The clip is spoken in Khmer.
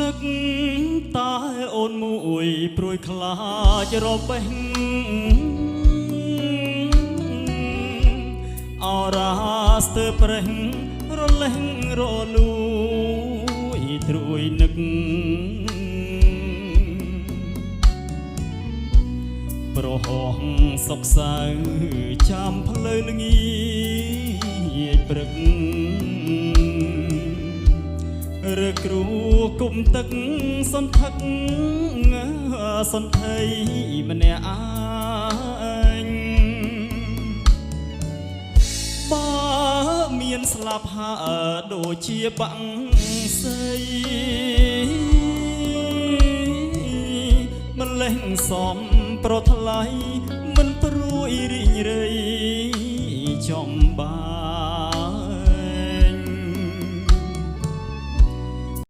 នឹកតែអូនមួយព្រួយខ្លាចរបេះអរាស្ទើប្រេះរលេងរលួយត្រួយនឹកប្រហោះសុកសៅចាំផ្លូវល្ងាចព្រឹករើគ្រូគុំទឹកសន្ធឹកសន្ធិម្នាក់អញបើមានស្លាប់ហើដូចជាបាំងសីម្លេះសំប្រថ្លៃមិនព្រួយរីងរៃ